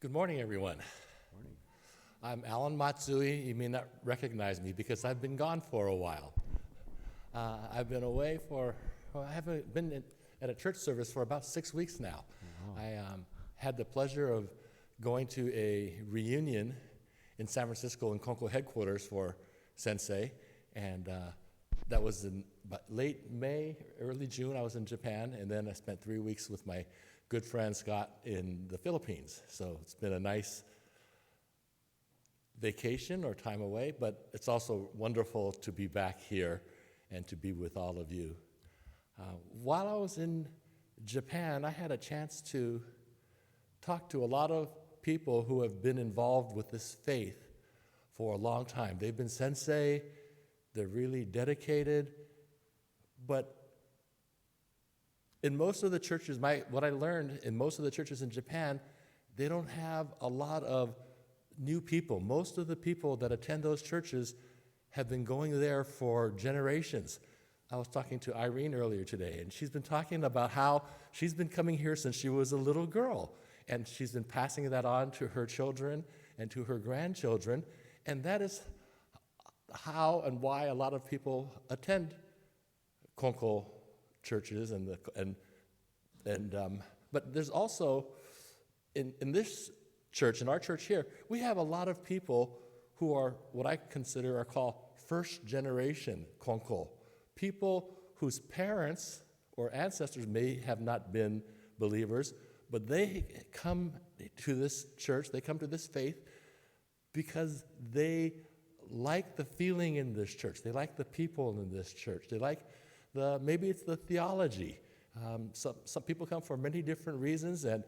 Good morning, everyone. Morning. I'm Alan Matsui. You may not recognize me because I've been gone for a while. I've been away I haven't been at a church service for about 6 weeks now. Wow. I had the pleasure of going to a reunion in San Francisco in Konko headquarters for Sensei, and that was in late May, early June. I was in Japan, and then I spent 3 weeks with my good friend Scott in the Philippines. So it's been a nice vacation or time away, but it's also wonderful to be back here and to be with all of you. While I was in Japan, I had a chance to talk to a lot of people who have been involved with this faith for a long time. They've been sensei, they're really dedicated, but in most of the churches, what I learned in most of the churches in Japan, they don't have a lot of new people. Most of the people that attend those churches have been going there for generations. I was talking to Irene earlier today, and she's been talking about how she's been coming here since she was a little girl, and she's been passing that on to her children and to her grandchildren, and that is how and why a lot of people attend Konko churches but there's also in this church, in our church here, we have a lot of people who are what I consider are called first generation Konko, people whose parents or ancestors may have not been believers, but they come to this church, they come to this faith because they like the feeling in this church, they like the people in this church, they like maybe it's the theology. Some people come for many different reasons, and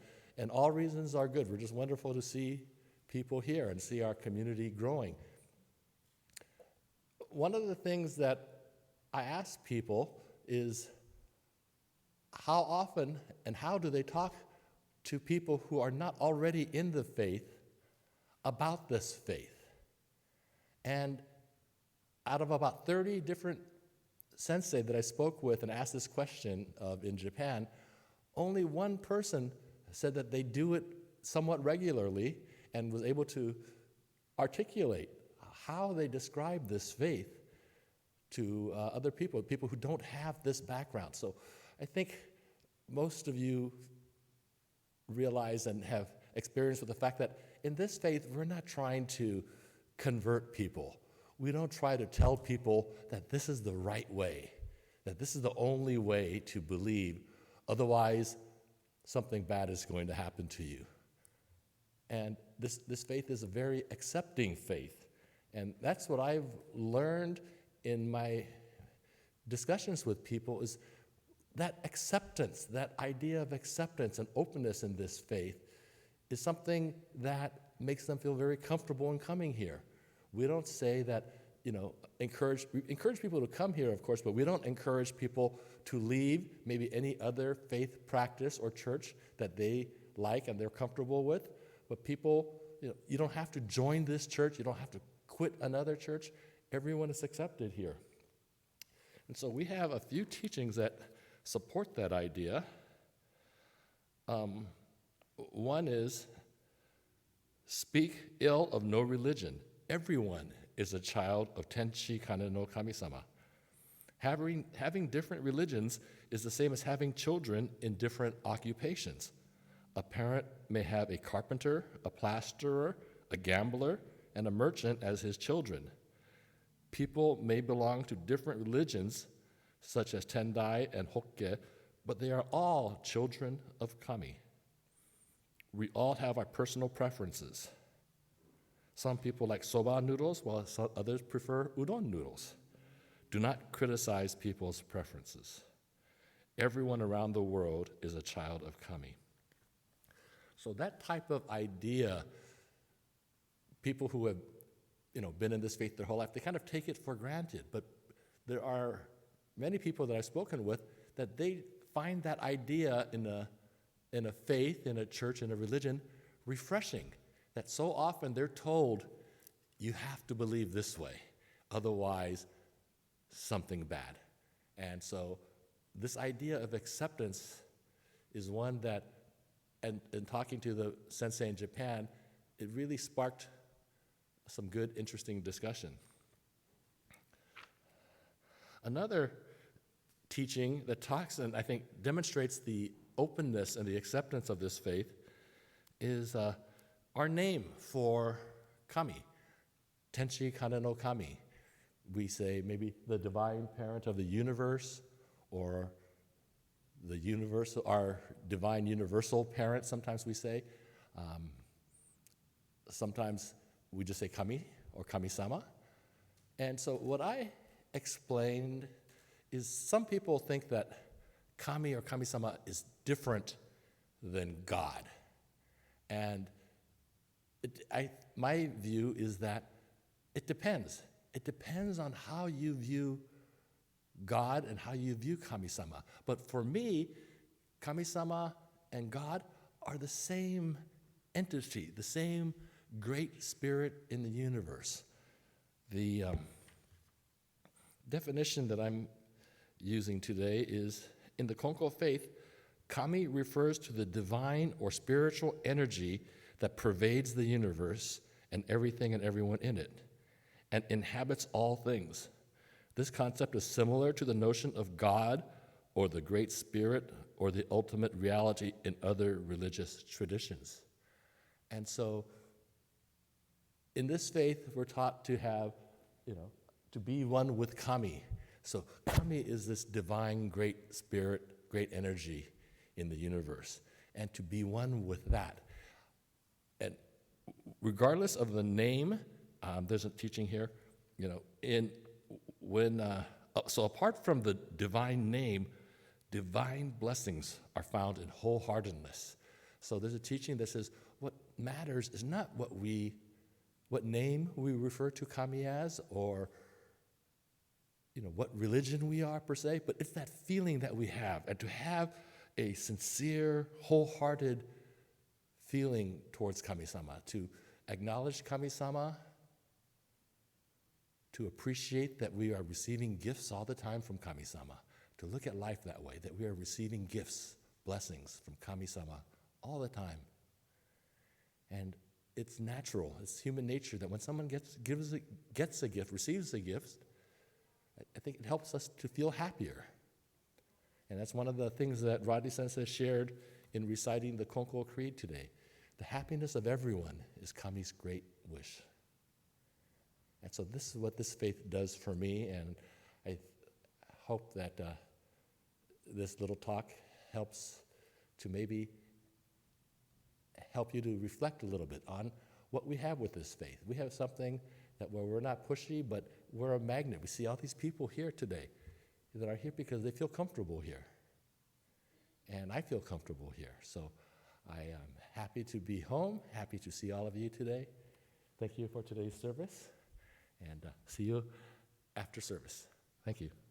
all reasons are good. We're just wonderful to see people here and see our community growing. One of the things that I ask people is how often and how do they talk to people who are not already in the faith about this faith? And out of about 30 different sensei that I spoke with and asked this question of in Japan, only one person said that they do it somewhat regularly and was able to articulate how they describe this faith to other people who don't have this background. So I think most of you realize and have experience with the fact that in this faith, we're not trying to convert people. We don't try to tell people that this is the right way, that this is the only way to believe, otherwise something bad is going to happen to you. And this faith is a very accepting faith. And that's what I've learned in my discussions with people is that acceptance, that idea of acceptance and openness in this faith is something that makes them feel very comfortable in coming here. We don't say that, encourage people to come here, of course, but we don't encourage people to leave maybe any other faith practice or church that they like and they're comfortable with. But people, you don't have to join this church. You don't have to quit another church. Everyone is accepted here. And so we have a few teachings that support that idea. One is, speak ill of no religion. Everyone is a child of Tenchi Kane no Kami-sama. Having different religions is the same as having children in different occupations. A parent may have a carpenter, a plasterer, a gambler, and a merchant as his children. People may belong to different religions, such as Tendai and Hokke, but they are all children of Kami. We all have our personal preferences. Some people like soba noodles, while others prefer udon noodles. Do not criticize people's preferences. Everyone around the world is a child of Kami. So that type of idea, people who have been in this faith their whole life, they kind of take it for granted. But there are many people that I've spoken with that they find that idea in a faith, in a church, in a religion, refreshing. That so often they're told, you have to believe this way, otherwise something bad. And so this idea of acceptance is one that and talking to the sensei in Japan, it really sparked some good, interesting discussion. Another teaching that talks and I think demonstrates the openness and the acceptance of this faith is our name for kami, Tenshi Kana no Kami. We say maybe the divine parent of the universe, or the universal, our divine universal parent, sometimes we say. Sometimes we just say kami or kami-sama. And so what I explained is some people think that kami or kami-sama is different than God. And my view is that it depends. It depends on how you view God and how you view kami-sama. But for me, kami-sama and God are the same entity, the same great spirit in the universe. The definition that I'm using today is, in the Konko faith, kami refers to the divine or spiritual energy that pervades the universe and everything and everyone in it, and inhabits all things. This concept is similar to the notion of God or the Great Spirit or the ultimate reality in other religious traditions. And so, in this faith, we're taught to have, to be one with kami. So kami is this divine great spirit, great energy in the universe, and to be one with that. And regardless of the name, there's a teaching here, so apart from the divine name, divine blessings are found in wholeheartedness. So there's a teaching that says what matters is not what name we refer to kami as, or what religion we are per se, but it's that feeling that we have, and to have a sincere, wholehearted feeling towards kami-sama, to acknowledge kami-sama, to appreciate that we are receiving gifts all the time from kami-sama, to look at life that way, that we are receiving gifts, blessings from kami-sama all the time. And it's natural, it's human nature that when someone gets a gift, receives a gift, I think it helps us to feel happier. And that's one of the things that Rodney Sensei shared in reciting the Konko Creed today. The happiness of everyone is Kami's great wish. And so this is what this faith does for me, and I hope that this little talk helps to maybe help you to reflect a little bit on what we have with this faith. We have something that where we're not pushy, but we're a magnet. We see all these people here today that are here because they feel comfortable here. And I feel comfortable here. So I am happy to be home, happy to see all of you today. Thank you for today's service, and see you after service. Thank you.